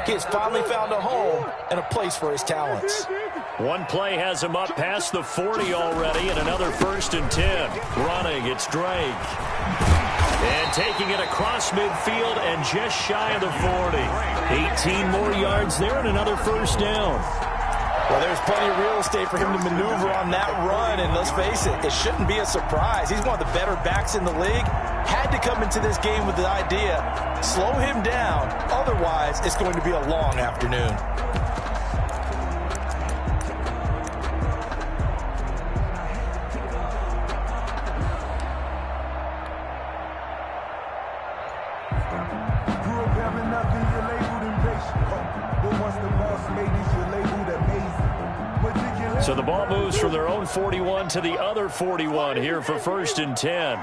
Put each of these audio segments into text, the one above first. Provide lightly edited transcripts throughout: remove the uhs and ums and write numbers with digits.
He has finally found a home and a place for his talents. One play has him up past the 40 already, and another 1st and 10. Running, it's Drake. And taking it across midfield and just shy of the 40. 18 more yards there and another 1st down. Well, there's plenty of real estate for him to maneuver on that run, and let's face it, it shouldn't be a surprise. He's one of the better backs in the league. Had to come into this game with the idea, slow him down, otherwise it's going to be a long afternoon. So the ball moves from their own 41 to the other 41 here for 1st and 10.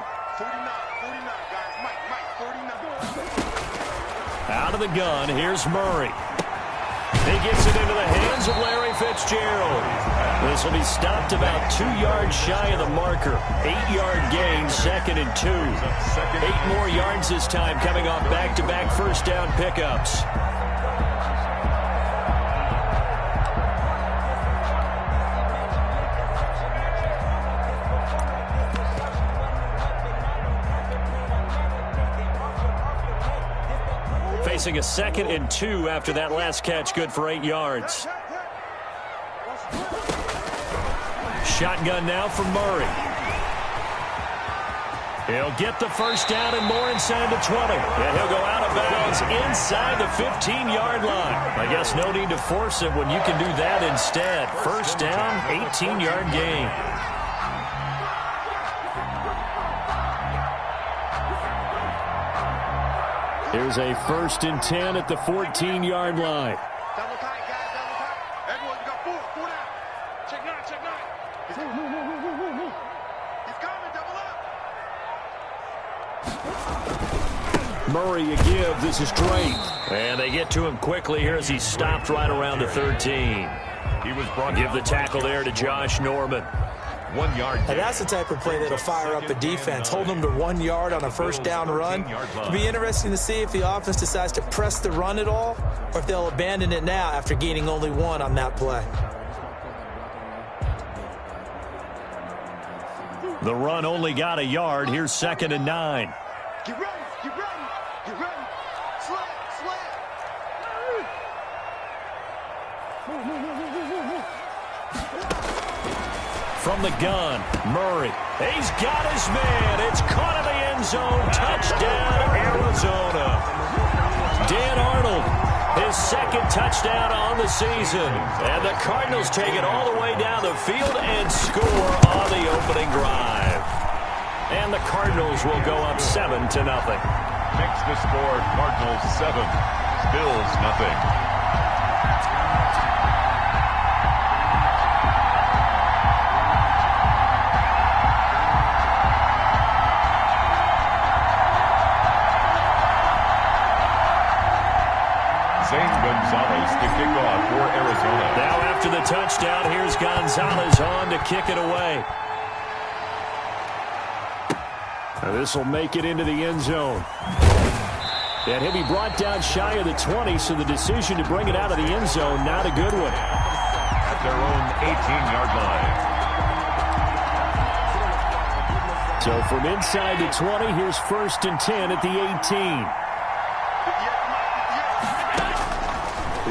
Out of the gun, here's Murray. He gets it into the hands of Larry Fitzgerald. This will be stopped about 2 yards shy of the marker. 8-yard gain, 2nd and 2. 8 more yards this time coming off back-to-back 1st down pickups. Facing a 2nd and 2 after that last catch, good for 8 yards. Shotgun now for Murray. He'll get the 1st down and more inside the 20. And he'll go out of bounds inside the 15-yard line. I guess no need to force it when you can do that instead. 1st down, 18-yard gain. Here's a 1st and 10 at the 14-yard line. Double tight, guys, double tight. Everyone, you got 4 down. Check 9, check 9. He's coming, double up. Murray a give, this is Drake. And they get to him quickly here as he stopped right around the 13. He was brought. Give the tackle there to Josh Norman. 1 yard. And that's the type of play that'll fire up a defense. Hold them to 1 yard on a 1st down run. It'll be interesting to see if the offense decides to press the run at all, or if they'll abandon it now after gaining only 1 on that play. The run only got a yard. Here's 2nd and 9. Get ready, get ready, get ready. Slap, slap. From the gun, Murray. He's got his man. It's caught in the end zone. Touchdown, Arizona. Dan Arnold, his 2nd touchdown on the season. And the Cardinals take it all the way down the field and score on the opening drive. And the Cardinals will go up 7-0. Makes the score Cardinals 7, Bills nothing. Gonzalez to kick off for Arizona. Now after the touchdown, here's Gonzalez on to kick it away. This will make it into the end zone. And he'll be brought down shy of the 20, so the decision to bring it out of the end zone, not a good one. At their own 18-yard line. So from inside the 20, here's 1st and 10 at the 18.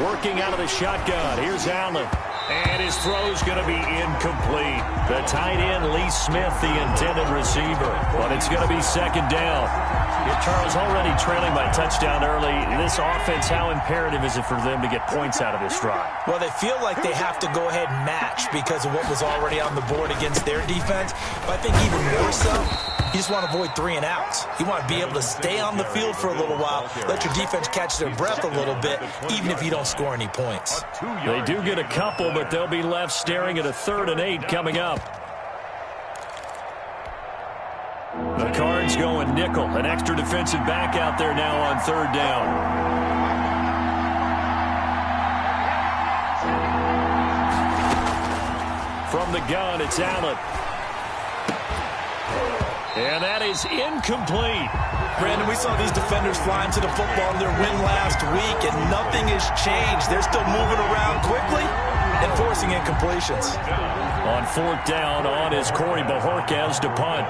Working out of the shotgun. Here's Allen. And his throw's going to be incomplete. The tight end, Lee Smith, the intended receiver. But it's going to be 2nd down. Charles, already trailing by touchdown early. This offense, how imperative is it for them to get points out of this drive? Well, they feel like they have to go ahead and match because of what was already on the board against their defense. But I think even more so, you just want to avoid 3 and outs. You want to be able to stay on the field for a little while, let your defense catch their breath a little bit, even if you don't score any points. They do get a couple, but they'll be left staring at a 3rd and 8 coming up. The Cards going nickel. An extra defensive back out there now on 3rd down. From the gun, it's Allen. And that is incomplete. Brandon, we saw these defenders flying to the football in their win last week, and nothing has changed. They're still moving around quickly and forcing incompletions. On 4th down, on is Corey Bojorquez to punt.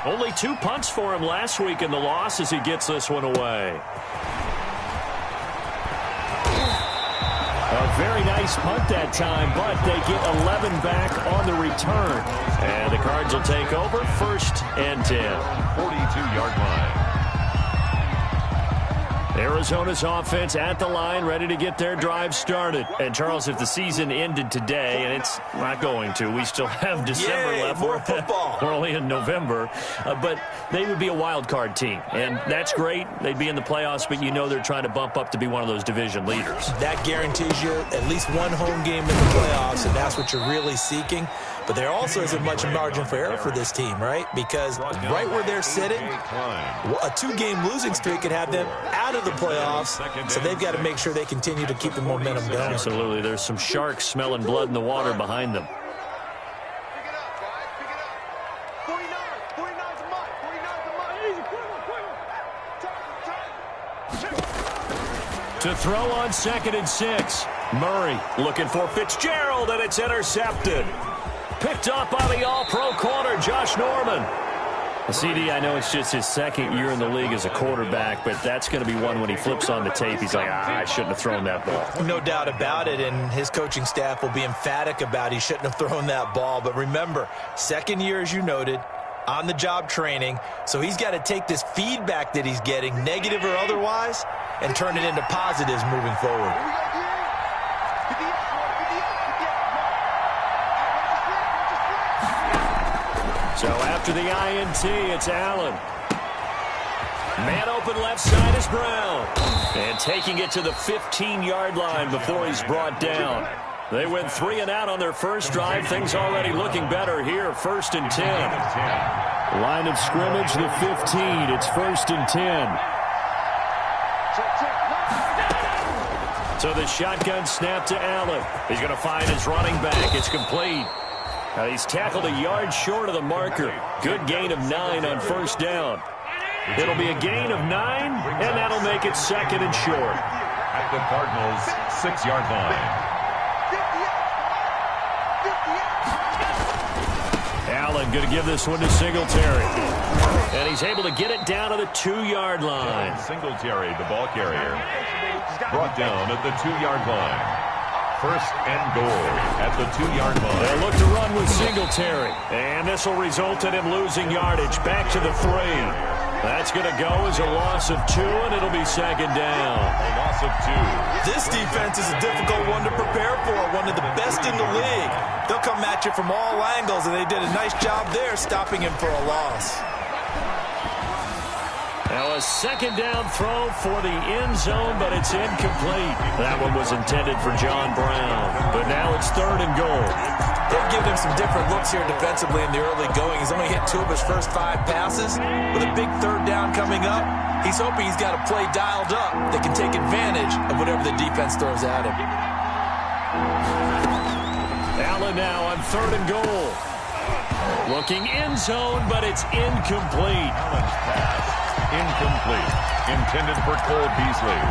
Only 2 punts for him last week in the loss as he gets this one away. A very nice punt that time, but they get 11 back on the return. And the Cards will take over 1st and 10. 42-yard line. Arizona's offense at the line, ready to get their drive started. And, Charles, if the season ended today, and it's not going to, we still have December left. More football. We're only in November. But they would be a wild card team, and that's great. They'd be in the playoffs, but you know they're trying to bump up to be one of those division leaders. That guarantees you at least one home game in the playoffs, and that's what you're really seeking. But there also isn't much margin for error for this team, right? Because right where they're sitting, a 2-game losing streak could have them out of the playoffs, so they've got to make sure they continue to keep the momentum going. Absolutely. There's some sharks smelling blood in the water behind them. To throw on 2nd and 6. Murray looking for Fitzgerald, and it's intercepted. Picked up by the all-pro corner, Josh Norman. CD, I know it's just his 2nd year in the league as a quarterback, but that's going to be one when he flips on the tape. He's like, I shouldn't have thrown that ball. No doubt about it, and his coaching staff will be emphatic about he shouldn't have thrown that ball. But remember, 2nd year, as you noted, on-the-job training, so he's got to take this feedback that he's getting, negative or otherwise, and turn it into positives moving forward. So after the INT, it's Allen. Man open left side is Brown. And taking it to the 15-yard line before he's brought down. They went 3 and out on their first drive. Things already looking better here. 1st and 10. Line of scrimmage, the 15. It's 1st and 10. So the shotgun snap to Allen. He's going to find his running back. It's complete. Now he's tackled a yard short of the marker. Good gain of 9 on 1st down. It'll be a gain of 9, and that'll make it 2nd and short. At the Cardinals' 6-yard line. Allen going to give this one to Singletary. And he's able to get it down to the 2-yard line. Singletary, the ball carrier, brought down at the 2-yard line. 1st and goal at the 2-yard line. They look to run with Singletary. And this will result in him losing yardage. Back to the 3. That's going to go as a loss of 2, and it'll be 2nd down. A loss of 2. This defense is a difficult one to prepare for, one of the best in the league. They'll come at you from all angles, and they did a nice job there stopping him for a loss. Now a 2nd down throw for the end zone, but it's incomplete. That one was intended for John Brown, but now it's 3rd and goal. They've given him some different looks here defensively in the early going. He's only hit 2 of his first 5 passes. With a big 3rd down coming up, he's hoping he's got a play dialed up that can take advantage of whatever the defense throws at him. Allen now on 3rd and goal. Looking end zone, but it's incomplete. Allen's pass. Incomplete. Intended for Cole Beasley.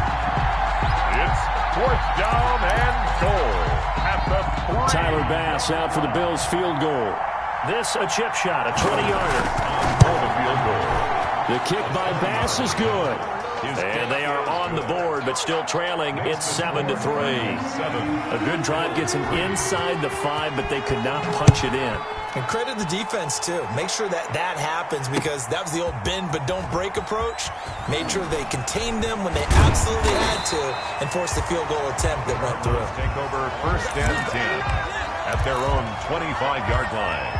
It's 4th down and goal at the 3. Tyler Bass out for the Bills field goal. This a chip shot, a 20-yarder. For the field goal. The kick by Bass is good. And they are on the board, but still trailing. It's 7-3. A good drive gets them inside the 5, but they could not punch it in. And credit the defense, too. Make sure that happens, because that was the old bend but don't break approach. Made sure they contained them when they absolutely had to and forced the field goal attempt that went through. Take over 1st and 10 at their own 25-yard line.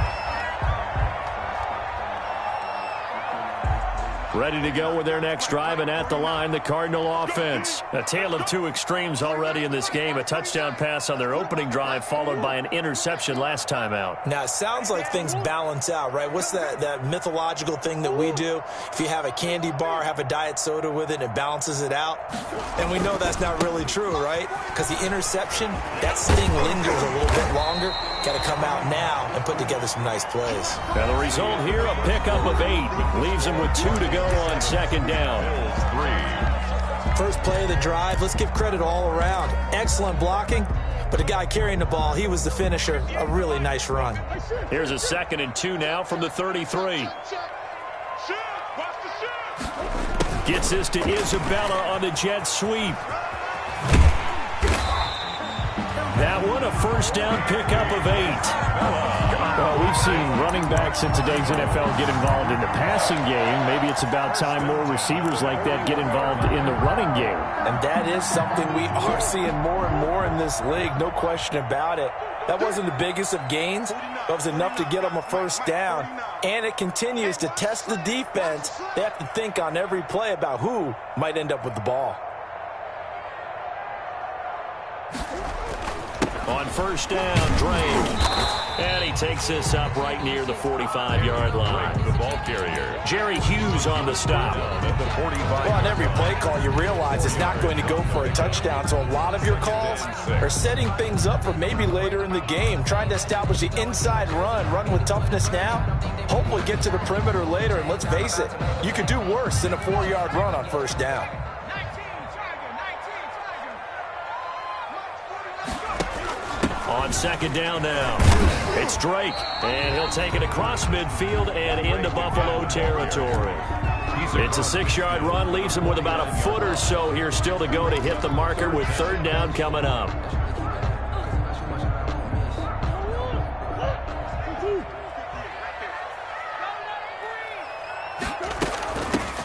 Ready to go with their next drive, and at the line, the Cardinal offense. A tale of two extremes already in this game. A touchdown pass on their opening drive, followed by an interception last time out. Now, it sounds like things balance out, right? What's that mythological thing that we do? If you have a candy bar, have a diet soda with it, it balances it out. And we know that's not really true, right? Because the interception, that sting lingers a little bit longer. Got to come out now and put together some nice plays. Now, the result here, a pickup of 8. Leaves them with 2 to go on second down. First play of the drive, let's give credit all around. Excellent blocking, but the guy carrying the ball, he was the finisher. A really nice run. Here's a 2nd and 2 now from the 33. Gets this to Isabella on the jet sweep. That one, a first down pickup of 8. Well, we've seen running backs in today's NFL get involved in the passing game. Maybe it's about time more receivers like that get involved in the running game. And that is something we are seeing more and more in this league, no question about it. That wasn't the biggest of gains, but it was enough to get them a first down. And it continues to test the defense. They have to think on every play about who might end up with the ball. On first down, Drake. And he takes this up right near the 45-yard line. The ball carrier. Jerry Hughes on the stop. At the 45. Well, on every play call, you realize it's not going to go for a touchdown. So a lot of your calls are setting things up for maybe later in the game, trying to establish the inside run with toughness now, hopefully get to the perimeter later. And let's face it, you could do worse than a 4-yard run on first down. On second down now, it's Drake, and he'll take it across midfield and into Buffalo territory. It's a 6-yard run, leaves him with about a foot or so here still to go to hit the marker with third down coming up.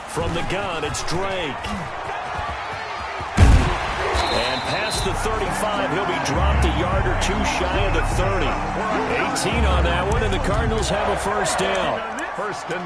From the gun, it's Drake. And past the 35, he'll be dropped a yard or 2 shy of the 30. 18 on that one, and the Cardinals have a first down.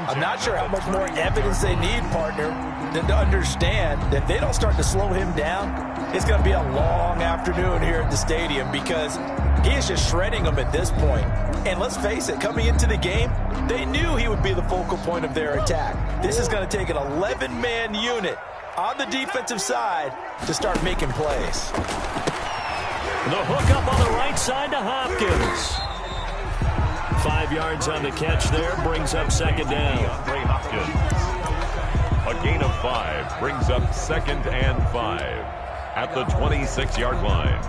I'm not sure how much more evidence they need, partner, than to understand that if they don't start to slow him down, it's going to be a long afternoon here at the stadium because he is just shredding them at this point. And let's face it, coming into the game, they knew he would be the focal point of their attack. This is going to take an 11-man unit on the defensive side to start making plays. The hook up on the right side to Hopkins. 5 yards on the catch there, brings up second down. Ray Hopkins. A gain of 5 brings up 2nd and 5 at the 26-yard line.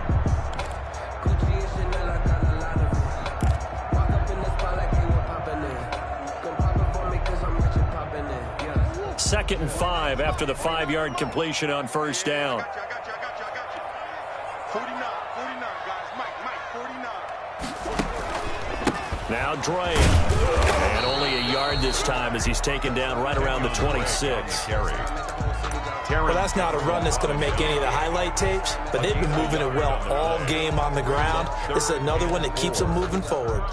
Second and 5 after the 5-yard completion on first down. I got you. 49, guys. Mike, 49. Now Drake. And only a yard this time as he's taken down right around the 26. Well, that's not a run that's going to make any of the highlight tapes, but they've been moving it well all game on the ground. This is another one that keeps them moving forward.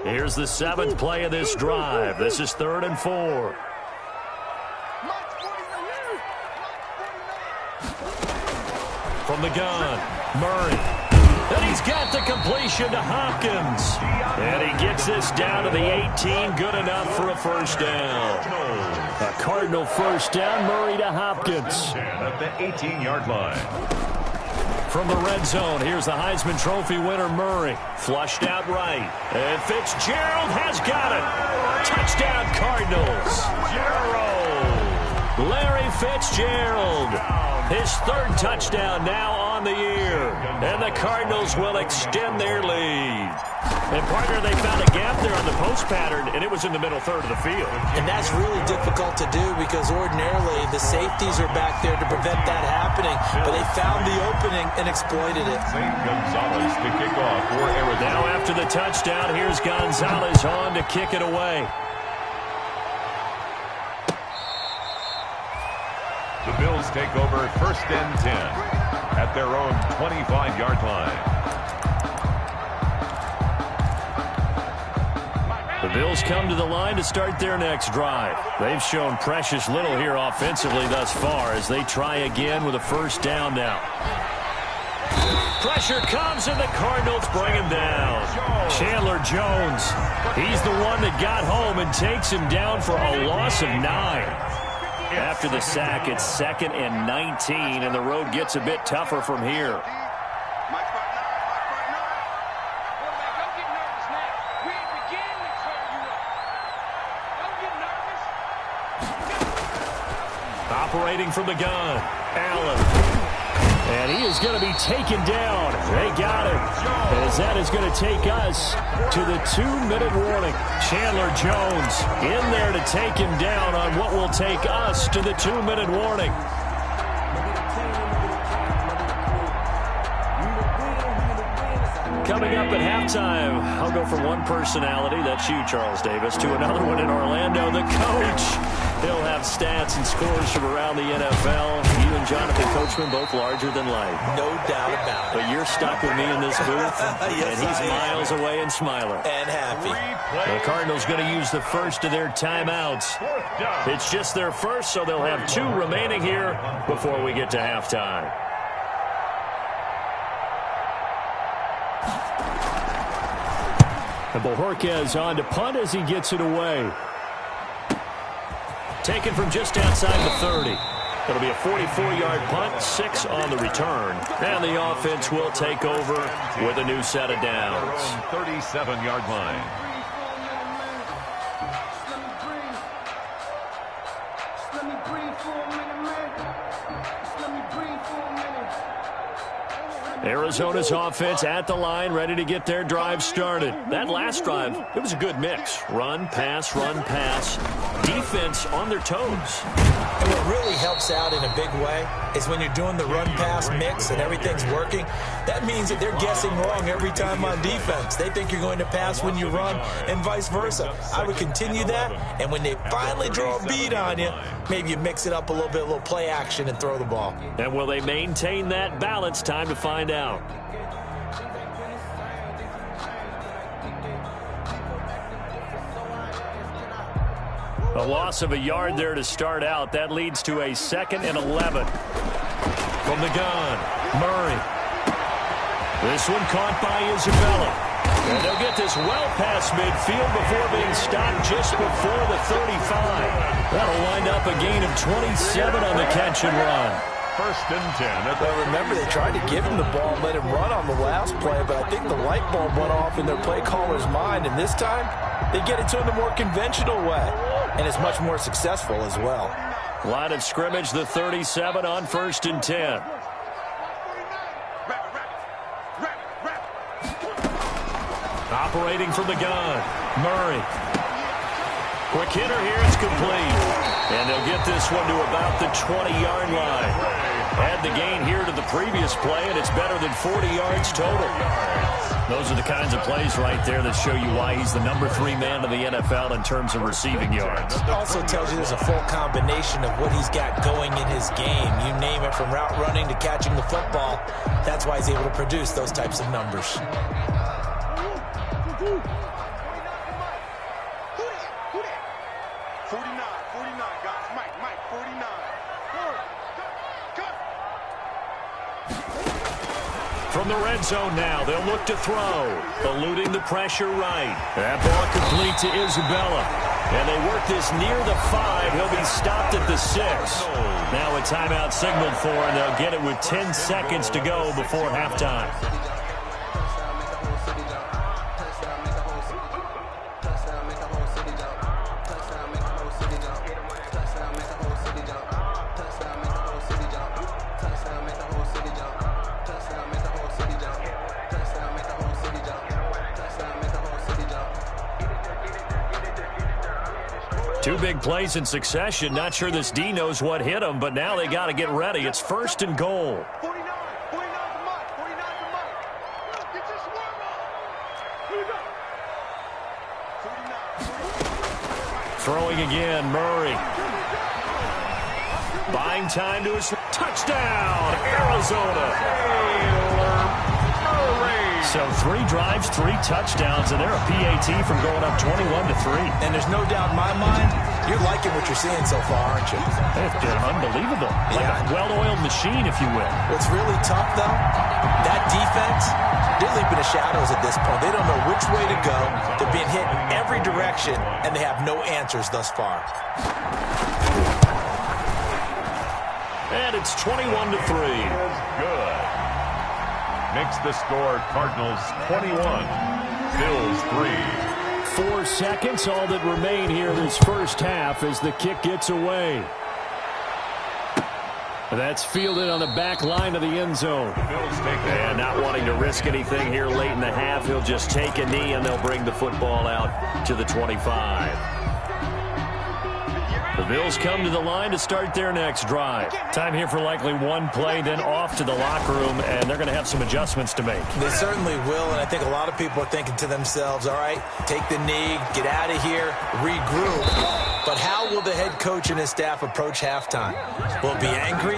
Here's the 7th play of this drive. This is 3rd and 4. From the gun, Murray. And he's got the completion to Hopkins. And he gets this down to the 18. Good enough for a first down. A Cardinal first down, Murray to Hopkins. At the 18-yard line. From the red zone, here's the Heisman Trophy winner, Murray. Flushed out right. And Fitzgerald has got it. Touchdown, Cardinals. Larry Fitzgerald. His 3rd touchdown now on the year. And the Cardinals will extend their lead. And, partner, they found a gap there on the post pattern, and it was in the middle third of the field. And that's really difficult to do because ordinarily the safeties are back there to prevent that happening. But they found the opening and exploited it. Gonzalez to kick off for Arizona. Now after the touchdown, here's Gonzalez on to kick it away. The Bills take over 1st and 10 at their own 25-yard line. The Bills come to the line to start their next drive. They've shown precious little here offensively thus far as they try again with a first down now. Pressure comes and the Cardinals bring him down. Chandler Jones, he's the one that got home and takes him down for a loss of 9. After the sack, it's 2nd and 19, and the road gets a bit tougher from here. Operating from the gun, Allen. And he is going to be taken down. They got him. As that is going to take us to the 2-minute warning. Chandler Jones in there to take him down on what will take us to the 2-minute warning. Coming up at halftime, I'll go from one personality, that's you, Charles Davis, to another one in Orlando, the coach. He'll have stats and scores from around the NFL. You and Jonathan Coachman, both larger than life. No doubt about it. But you're stuck with me in this booth, yes, and he's miles away and smiling. And happy. The Cardinals going to use the first of their timeouts. It's just their first, so they'll have 2 remaining here before we get to halftime. And Bojorquez on to punt as he gets it away. Taken from just outside the 30. It'll be a 44-yard punt, 6 on the return. And the offense will take over with a new set of downs. 37-yard line. Arizona's offense at the line, ready to get their drive started. That last drive, it was a good mix. Run, pass, defense on their toes. And what really helps out in a big way is when you're doing the run-pass mix and everything's working, that means that they're guessing wrong every time on defense. They think you're going to pass when you run and vice versa. I would continue that, and when they finally draw a beat on you, maybe you mix it up a little bit, a little play action, and throw the ball. And will they maintain that balance? Time to find out. A loss of a yard there to start out. That leads to a 2nd and 11. From the gun, Murray. This one caught by Isabella. And they'll get this well past midfield before being stopped just before the 35. That'll wind up a gain of 27 on the catch and run. 1st and 10. Well, remember, they tried to give him the ball and let him run on the last play, but I think the light bulb went off in their play caller's mind, and this time they get it to him the more conventional way, and it's much more successful as well. Line of scrimmage, the 37 on 1st and 10. Operating from the gun, Murray. Quick hitter here, it's complete. And they'll get this one to about the 20-yard line. Add the gain here to the previous play, and it's better than 40 yards total. Those are the kinds of plays right there that show you why he's the number 3 man in the NFL in terms of receiving yards. It also tells you there's a full combination of what he's got going in his game. You name it, from route running to catching the football. That's why he's able to produce those types of numbers. From the red zone now, they'll look to throw. Eluding the pressure right. That ball complete to Isabella. And they work this near the 5. He'll be stopped at the 6. Now a timeout signaled for, and they'll get it with 10 seconds to go before halftime. Two big plays in succession. Not sure this D knows what hit him, but now they got to get ready. It's 1st and goal. Throwing again, Murray. Buying time to his touchdown, Arizona. Murray. So 3 drives, 3 touchdowns, and they're a PAT from going up 21-3. And there's no doubt in my mind, you're liking what you're seeing so far, aren't you? It's unbelievable. Like a well-oiled machine, if you will. What's really tough, though, that defense, they're leaping the shadows at this point. They don't know which way to go. They're being hit in every direction, and they have no answers thus far. And it's 21-3. Good. Makes the score Cardinals 21, Bills 3. 4 seconds, all that remain here this first half as the kick gets away. That's fielded on the back line of the end zone. And not wanting to risk anything here late in the half, he'll just take a knee and they'll bring the football out to the 25. The Bills come to the line to start their next drive. Time here for likely one play, then off to the locker room, and they're going to have some adjustments to make. They certainly will, and I think a lot of people are thinking to themselves, all right, take the knee, get out of here, regroup. But how will the head coach and his staff approach halftime? Will it be angry?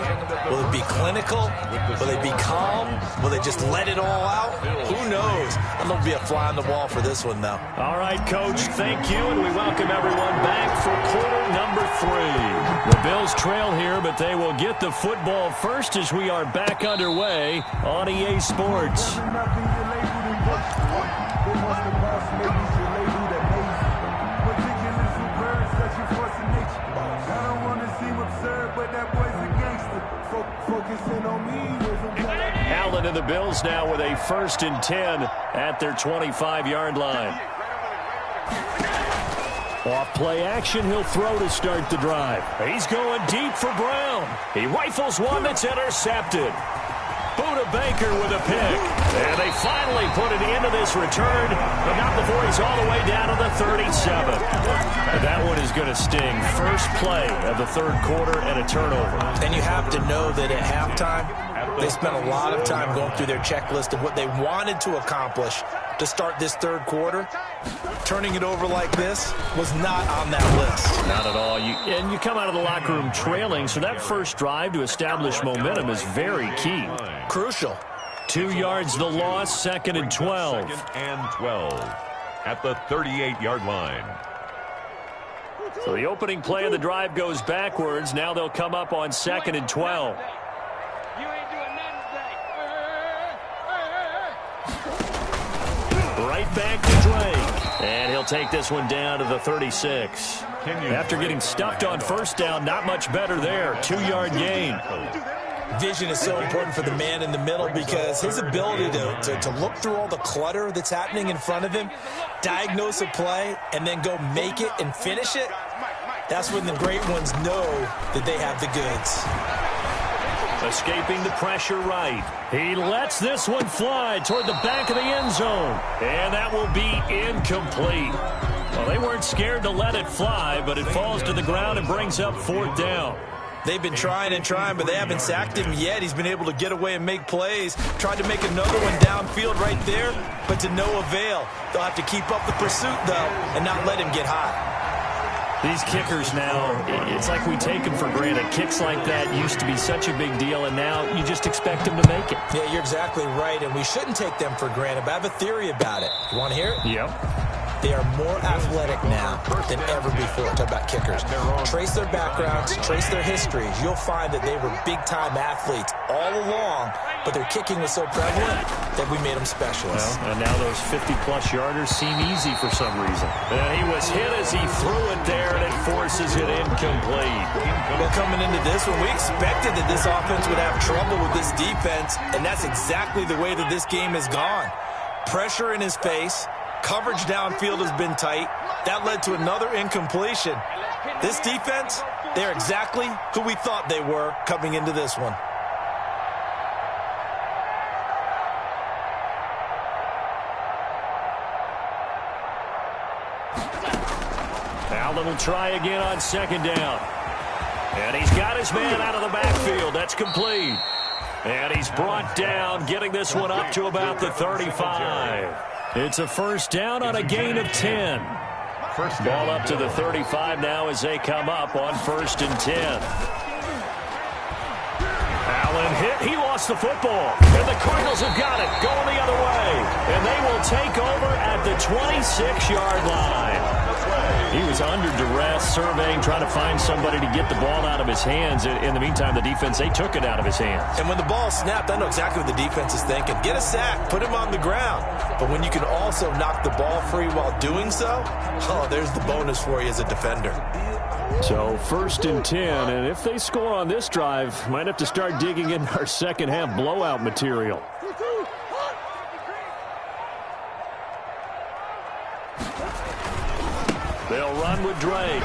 Will it be clinical? Will they be calm? Will they just let it all out? Who knows? I'm going to be a fly on the wall for this one, though. All right, Coach, thank you, and we welcome everyone back for quarter number 3. The Bills trail here, but they will get the football first as we are back underway on EA Sports. Allen and the Bills now with a 1st and 10 at their 25-yard line. Off play action, he'll throw to start the drive. He's going deep for Brown. He rifles one that's intercepted. Buda Baker with a pick. And they finally put it into this return, but not before he's all the way down to the 37. And that one is going to sting. First play of the 3rd quarter and a turnover. And you have to know that at halftime, they spent a lot of time going through their checklist of what they wanted to accomplish to start this 3rd quarter. Turning it over like this was not on that list. Not at all. And you come out of the locker room trailing, so that first drive to establish momentum is very key. Crucial. 2 yards the loss, 2nd and 12. 2nd and 12 at the 38-yard line. So the opening play of the drive goes backwards. Now they'll come up on 2nd and 12. Right back to Drake. And he'll take this one down to the 36. After getting stuffed on first down, not much better there. 2-yard gain. Vision is so important for the man in the middle because his ability to look through all the clutter that's happening in front of him, diagnose a play, and then go make it and finish it, that's when the great ones know that they have the goods. Escaping the pressure right. He lets this one fly toward the back of the end zone. And that will be incomplete. Well, they weren't scared to let it fly, but it falls to the ground and brings up 4th down. They've been trying and trying, but they haven't sacked him yet. He's been able to get away and make plays. Tried to make another one downfield right there, but to no avail. They'll have to keep up the pursuit, though, and not let him get hot. These kickers now, it's like we take them for granted. Kicks like that used to be such a big deal, and now you just expect them to make it. Yeah, you're exactly right, and we shouldn't take them for granted, but I have a theory about it. You want to hear it? Yep. They are more athletic now than ever before. Talk about kickers. Trace their backgrounds, trace their histories. You'll find that they were big-time athletes all along, but their kicking was so prevalent that we made them specialists. Well, and now those 50-plus yarders seem easy for some reason. And he was hit as he threw it there, and it forces it incomplete. Well, coming into this one, we expected that this offense would have trouble with this defense, and that's exactly the way that this game has gone. Pressure in his face. Coverage downfield has been tight. That led to another incompletion. This defense, they're exactly who we thought they were coming into this one. Allen will try again on 2nd down. And he's got his man out of the backfield. That's complete. And he's brought down, getting this one up to about the 35. It's a 1st down on a gain of 10. First ball up to the 35 now as they come up on 1st and 10. Allen hit. He lost the football. And the Cardinals have got it. Going the other way. And they will take over at the 26-yard line. He was under duress, surveying, trying to find somebody to get the ball out of his hands. In the meantime, the defense, they took it out of his hands. And when the ball snapped, I know exactly what the defense is thinking. Get a sack, put him on the ground. But when you can also knock the ball free while doing so, oh, there's the bonus for you as a defender. So 1st and 10, and if they score on this drive, might have to start digging in our second half blowout material. They'll run with Drake.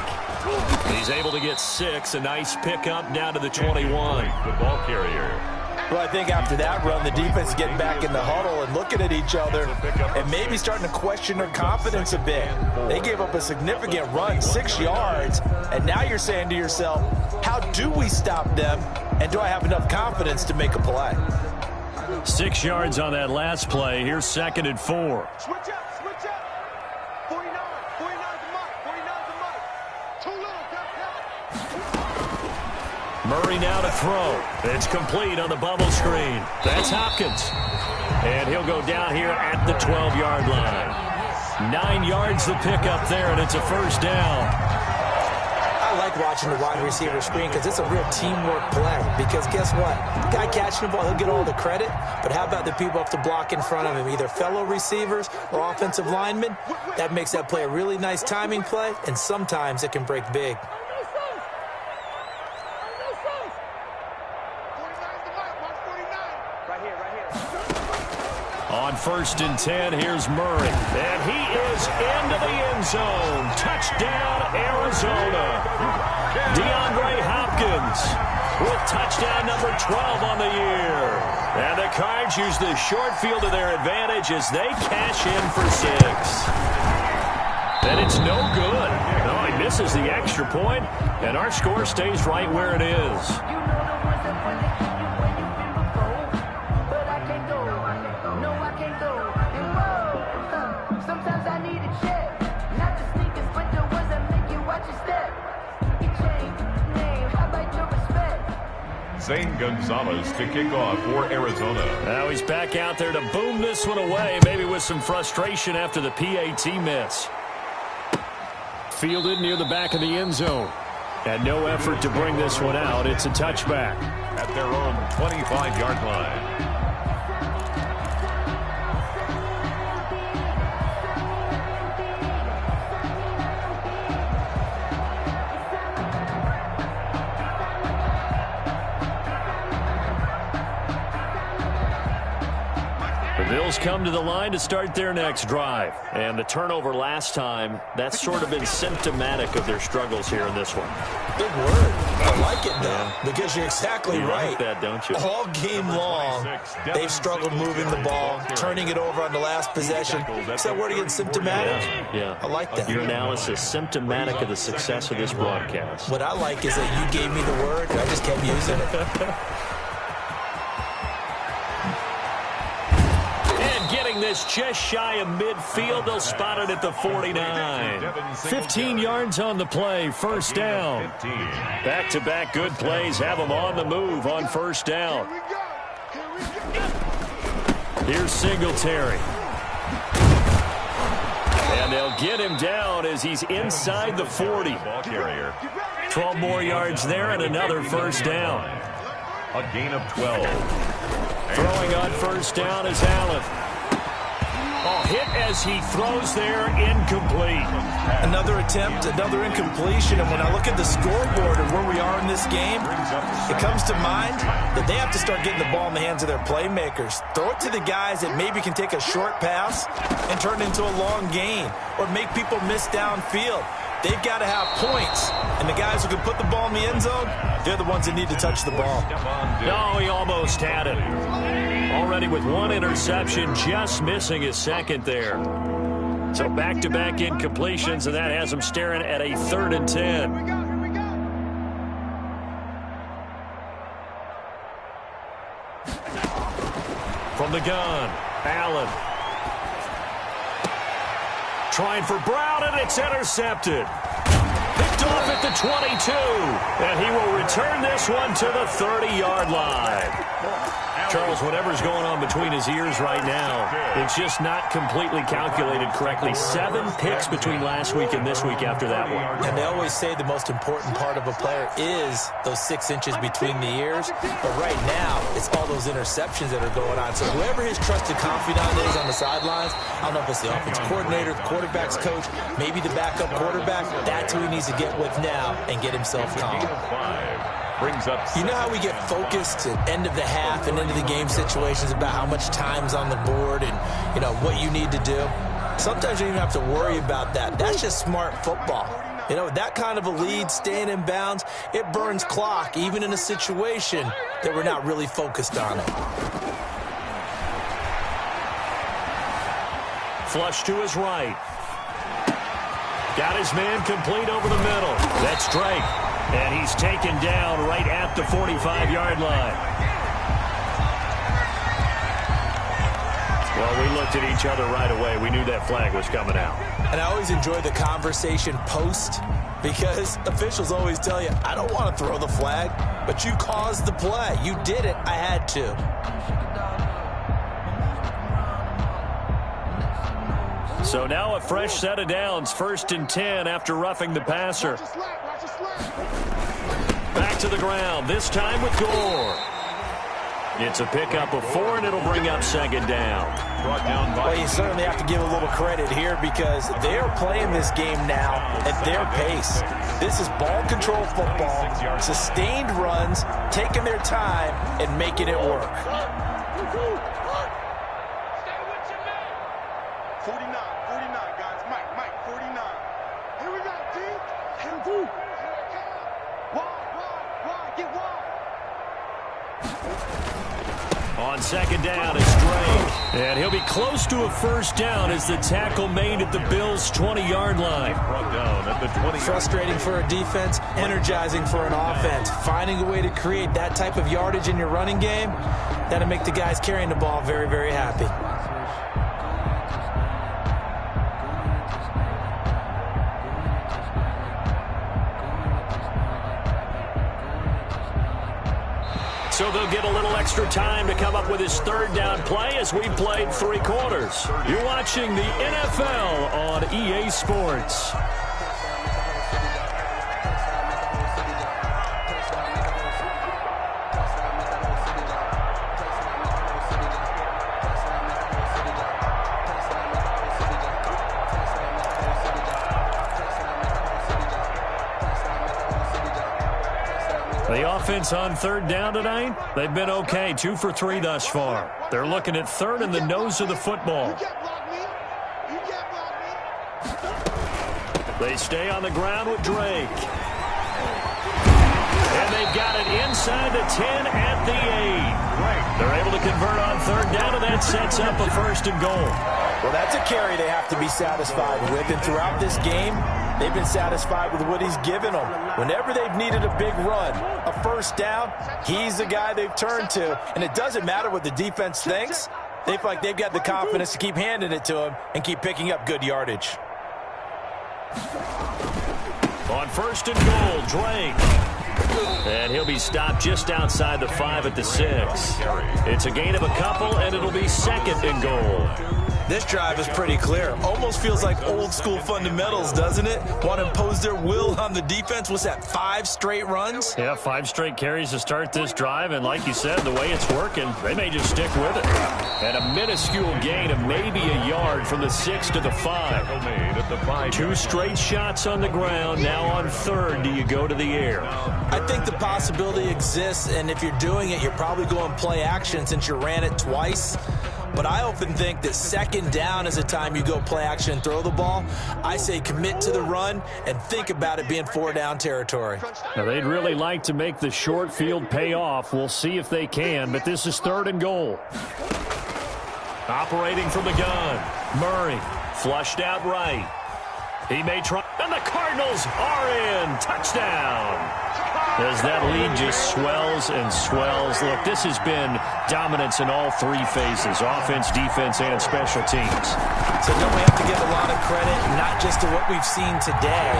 He's able to get 6. A nice pickup down to the 21. The ball carrier. Well, I think after that run, the defense is getting back in the huddle and looking at each other and maybe starting to question their confidence a bit. They gave up a significant run, 6 yards, and now you're saying to yourself, how do we stop them, and do I have enough confidence to make a play? 6 yards on that last play. Here's 2nd and 4. Switch up. 49. 49's the mark. 49's the mark. Too little. Murray now to throw. It's complete on the bubble screen. That's Hopkins. And he'll go down here at the 12-yard line. 9 yards the pickup there, and it's a first down. I like watching the wide receiver screen because it's a real teamwork play. Because guess what? The guy catching the ball, he'll get all the credit. But how about the people up to block in front of him, either fellow receivers or offensive linemen? That makes that play a really nice timing play, and sometimes it can break big. On 1st and 10, here's Murray. And he is into the end zone. Touchdown, Arizona. DeAndre Hopkins with touchdown number 12 on the year. And the Cards use the short field to their advantage as they cash in for 6. And it's no good. No, he misses the extra point, and our score stays right where it is. Zane Gonzalez to kick off for Arizona. Now he's back out there to boom this one away, maybe with some frustration after the PAT miss. Fielded near the back of the end zone. And no effort to bring this one out. It's a touchback. At their own 25-yard line. The Bills come to the line to start their next drive. And the turnover last time, that's sort of been symptomatic of their struggles here in this one. Big word. I like it now because you're exactly right. Like that, don't you? All game long, they've struggled moving the ball, turning it over on the last possession. Is that word again, symptomatic? Yeah. I like that. Your analysis, symptomatic of the success of this broadcast. What I like is that you gave me the word, and I just kept using it. This just shy of midfield. They'll spot it at the 49. 15 yards on the play. First down. Back-to-back good plays have them on the move on first down. Here's Singletary. And they'll get him down as he's inside the 40. 12 more yards there and another first down. A gain of 12. Throwing on first down is Allen. Hit as he throws there, incomplete. Another attempt, another incompletion. And when I look at the scoreboard and where we are in this game, it comes to mind that they have to start getting the ball in the hands of their playmakers. Throw it to the guys that maybe can take a short pass and turn it into a long gain or make people miss downfield. They've got to have points. And the guys who can put the ball in the end zone, they're the ones that need to touch the ball. No, he almost had it. Already with one interception, just missing his second there. So back-to-back incompletions, and that has him staring at a 3rd and 10. From the gun, Allen. Trying for Brown, and it's intercepted. Picked picked off at the 22. And he will return this one to the 30-yard line. Charles, whatever's going on between his ears right now, it's just not completely calculated correctly. 7 picks between last week and this week after that one. And they always say the most important part of a player is those 6 inches between the ears. But right now, it's all those interceptions that are going on. So whoever his trusted confidant is on the sidelines, I don't know if it's the offensive coordinator, the quarterback's coach, maybe the backup quarterback, that's who he needs to get with now and get himself calm. You know how we get focused at end of the half and into the game situations about how much time's on the board and, you know, what you need to do? Sometimes you don't even have to worry about that. That's just smart football. You know, that kind of a lead, staying in bounds, it burns clock, even in a situation that we're not really focused on it. Flush to his right. Got his man complete over the middle. That's Drake. And he's taken down right at the 45-yard line. Well, we looked at each other right away. We knew that flag was coming out. And I always enjoy the conversation post because officials always tell you, I don't want to throw the flag, but you caused the play. You did it. I had to. So now a fresh set of downs, 1st and 10 after roughing the passer. Back to the ground, this time with Gore. It's a pickup of 4, and it'll bring up 2nd down. Well, you certainly have to give a little credit here because they're playing this game now at their pace. This is ball control football, sustained runs, taking their time and making it work. 49, guys. Mike, 49. Here we go, D. Wide, get wide. On 2nd down, it's Drake. And he'll be close to a 1st down as the tackle made at the Bills' 20-yard line. Frustrating for a defense, energizing for an offense. Finding a way to create that type of yardage in your running game, that'll make the guys carrying the ball very, very happy. So they'll get a little extra time to come up with his 3rd down play as we played 3 quarters. You're watching the NFL on EA Sports. The offense on 3rd down tonight, they've been okay, 2 for 3 thus far. They're looking at 3rd in the nose of the football. They stay on the ground with Drake. And they've got it inside the 10 at the 8. They're able to convert on 3rd down, and that sets up a 1st and goal. Well, that's a carry they have to be satisfied with, and throughout this game, they've been satisfied with what he's given them. Whenever they've needed a big run, a 1st down, he's the guy they've turned to. And it doesn't matter what the defense thinks. They feel like they've got the confidence to keep handing it to him and keep picking up good yardage. On 1st and goal, Drake. And he'll be stopped just outside the 5 at the 6. It's a gain of a couple, and it'll be 2nd and goal. This drive is pretty clear. Almost feels like old school fundamentals, doesn't it? Want to impose their will on the defense. What's that, 5 straight runs? Yeah, 5 straight carries to start this drive. And like you said, the way it's working, they may just stick with it. And a minuscule gain of maybe a yard from the 6 to the 5. 2 straight shots on the ground. Now on 3rd, do you go to the air? I think the possibility exists, and if you're doing it, you're probably going play action since you ran it twice. But I often think that 2nd down is the time you go play action and throw the ball. I say commit to the run and think about it being 4 down territory. Now, they'd really like to make the short field pay off. We'll see if they can, but this is 3rd and goal. Operating from the gun, Murray flushed out right. He may try, and the Cardinals are in. Touchdown. as that lead just swells and swells. Look, this has been dominance in all three phases, offense, defense, and special teams. So don't we have to give a lot of credit, not just to what we've seen today,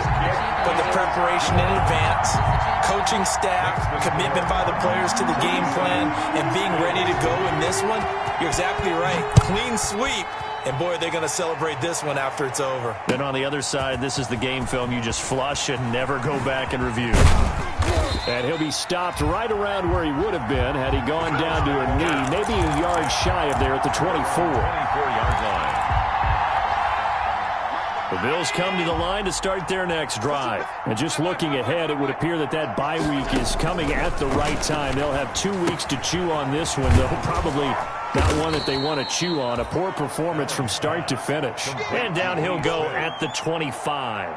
but the preparation in advance, coaching staff, commitment by the players to the game plan, and being ready to go in this one? You're exactly right. Clean sweep. And, boy, they're going to celebrate this one after it's over. Then on the other side, this is the game film you just flush and never go back and review. And he'll be stopped right around where he would have been had he gone down to a knee, maybe a yard shy of there at the 24. 24-yard line. The Bills come to the line to start their next drive. And just looking ahead, it would appear that that bye week is coming at the right time. They'll have 2 weeks to chew on this one, though probably not one that they want to chew on. A poor performance from start to finish. And down he'll go at the 25.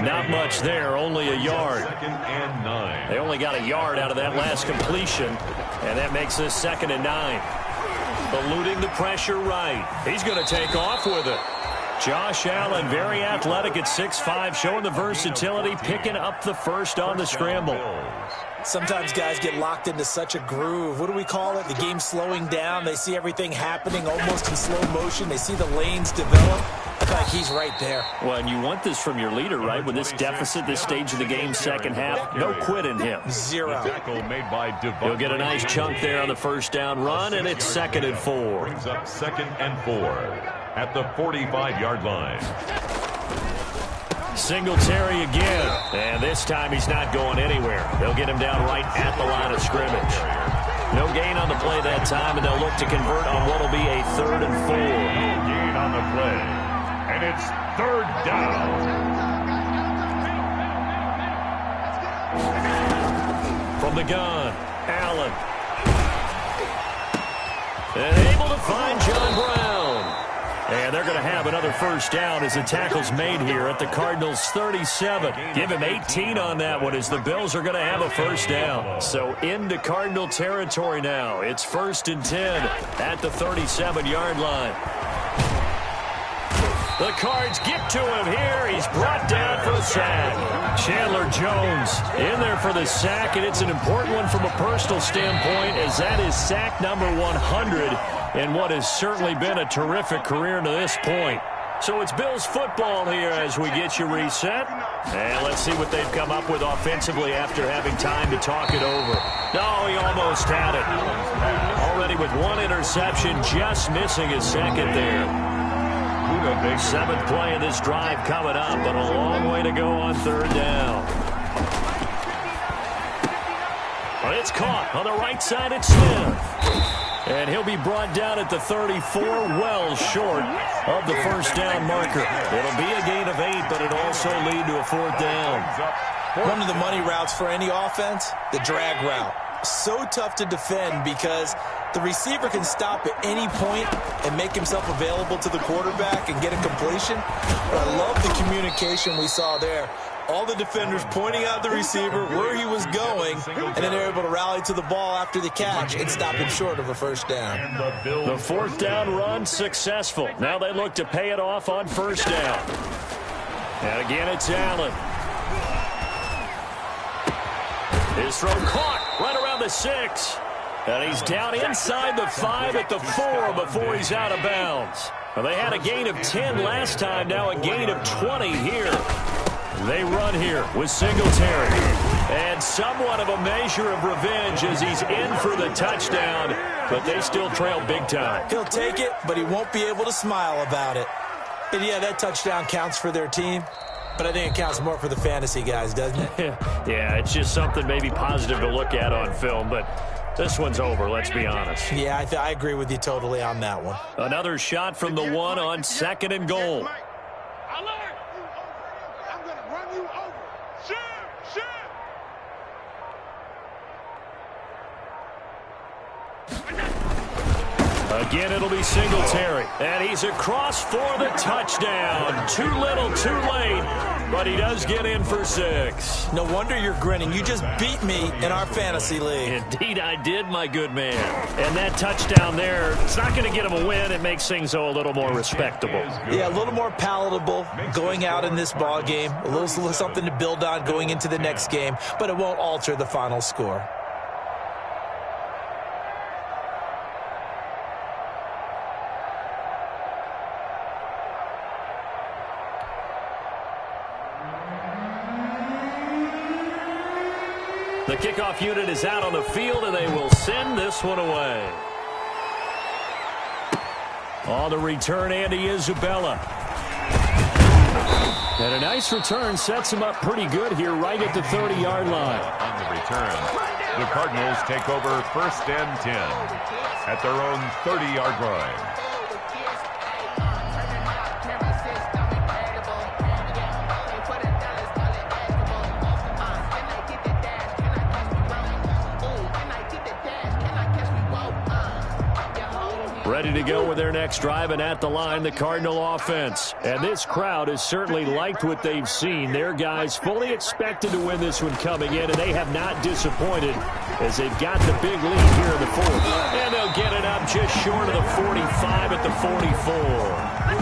Not much there, only a yard. 2nd and 9. They only got a yard out of that last completion, and that makes this 2nd and 9. Eluding the pressure right. He's going to take off with it. Josh Allen, very athletic at 6'5", showing the versatility, picking up the first on the scramble. Sometimes guys get locked into such a groove. What do we call it? The game slowing down. They see everything happening almost in slow motion. They see the lanes develop. I feel like he's right there. Well, and you want this from your leader, right? With this deficit, this stage of the game, second half, no quit in him. Zero. He'll get a nice chunk there on the first down run, and it's 2nd and 4. Brings up 2nd and 4 at the 45-yard line. Singletary again, and this time he's not going anywhere. They'll get him down right at the line of scrimmage. No gain on the play that time, and they'll look to convert on what will be a 3rd and 4. No gain on the play, and it's 3rd down. From the gun, Allen. And able to find John Brown. And they're going to have another first down as the tackle's made here at the Cardinals' 37. Give him 18 on that one as the Bills are going to have a first down. So into Cardinal territory now. It's 1st and 10 at the 37-yard line. The Cards get to him here. He's brought down for the sack. Chandler Jones in there for the sack, and it's an important one from a personal standpoint as that is sack number 100 in what has certainly been a terrific career to this point. So it's Bills football here as we get you reset. And let's see what they've come up with offensively after having time to talk it over. No, he almost had it. Already with one interception, just missing his second there. 7th play of this drive coming up, but a long way to go on 3rd down. But it's caught on the right side at Smith. And he'll be brought down at the 34, well short of the first down marker. It'll be a gain of 8, but it'll also lead to a 4th down. One of the money routes for any offense, the drag route. So tough to defend because the receiver can stop at any point and make himself available to the quarterback and get a completion. But I love the communication we saw there. All the defenders pointing out the receiver where he was going, and then they're able to rally to the ball after the catch and stop him short of a first down. The 4th down run successful. Now they look to pay it off on 1st down. And again, it's Allen. His throw caught right around the 6. And he's down inside the 5 at the 4 before he's out of bounds. Well, they had a gain of 10 last time, now a gain of 20 here. They run here with Singletary. And somewhat of a measure of revenge as he's in for the touchdown, but they still trail big time. He'll take it, but he won't be able to smile about it. And yeah, that touchdown counts for their team, but I think it counts more for the fantasy guys, doesn't it? Yeah, it's just something maybe positive to look at on film, but this one's over, let's be honest. Yeah, I agree with you totally on that one. Another shot from the 1 on 2nd and goal. Again, it'll be Singletary. And he's across for the touchdown. Too little, too late. But he does get in for 6. No wonder you're grinning. You just beat me in our fantasy league. Indeed, I did, my good man. And that touchdown there, it's not going to get him a win. It makes things, a little more respectable. Yeah, a little more palatable going out in this ball game. A little something to build on going into the next game, but it won't alter the final score. The kickoff unit is out on the field, and they will send this one away. On the return, Andy Isabella. And a nice return sets him up pretty good here right at the 30-yard line. On the return, the Cardinals take over 1st and 10 at their own 30-yard line. Ready to go with their next drive, and at the line, the Cardinal offense. And this crowd has certainly liked what they've seen. Their guys fully expected to win this one coming in, and they have not disappointed as they've got the big lead here in the 4th. And they'll get it up just short of the 45 at the 44.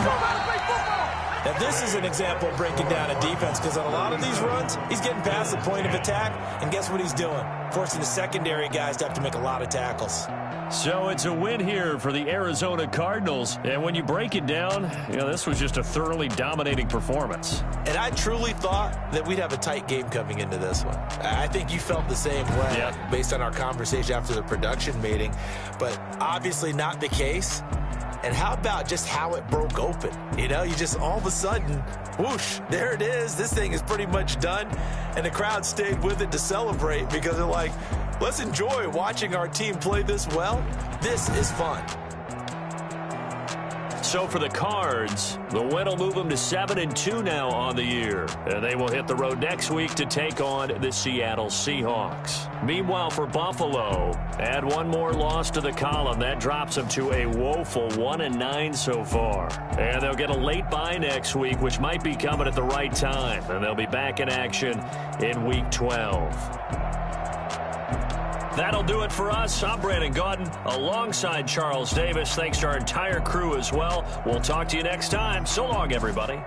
Now, this is an example of breaking down a defense, because on a lot of these runs, he's getting past the point of attack, and guess what he's doing? Forcing the secondary guys to have to make a lot of tackles. So it's a win here for the Arizona Cardinals. And when you break it down, this was just a thoroughly dominating performance. And I truly thought that we'd have a tight game coming into this one. I think you felt the same way based on our conversation after the production meeting, but obviously not the case. And how about just how it broke open? You just all of a sudden, whoosh, there it is. This thing is pretty much done. And the crowd stayed with it to celebrate because they're like, let's enjoy watching our team play this well. This is fun. So for the Cards, the win will move them to 7-2 now on the year. And they will hit the road next week to take on the Seattle Seahawks. Meanwhile, for Buffalo, add one more loss to the column. That drops them to a woeful 1-9 so far. And they'll get a late bye next week, which might be coming at the right time. And they'll be back in action in Week 12. That'll do it for us. I'm Brandon Gaudin alongside Charles Davis. Thanks to our entire crew as well. We'll talk to you next time. So long, everybody.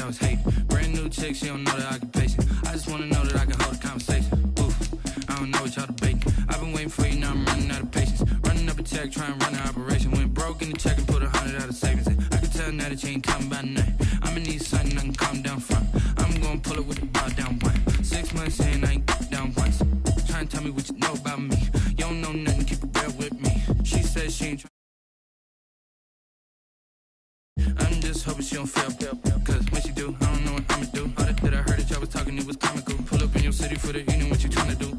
y'all was hating. Brand new chick, she don't know the occupation. I just wanna know that I can hold a conversation. Oof, I don't know what y'all debating. I've been waiting for you, now I'm running out of patience. Running up a check, trying to run an operation. Went broke in the check and put 100 out of savings in. I can tell now that you ain't coming by nothing. I'ma need something I can calm down front. I'm gonna pull it with the bar down one. 6 months in, I ain't down once. Trying to tell me what you know about me. You don't know nothing, keep it real with me. She said she ain't I'm just hoping she don't fail. Cause when she do, I don't know what I'ma do. All that I heard that y'all was talking, it was comical. Pull up in your city for the evening, what you tryna do?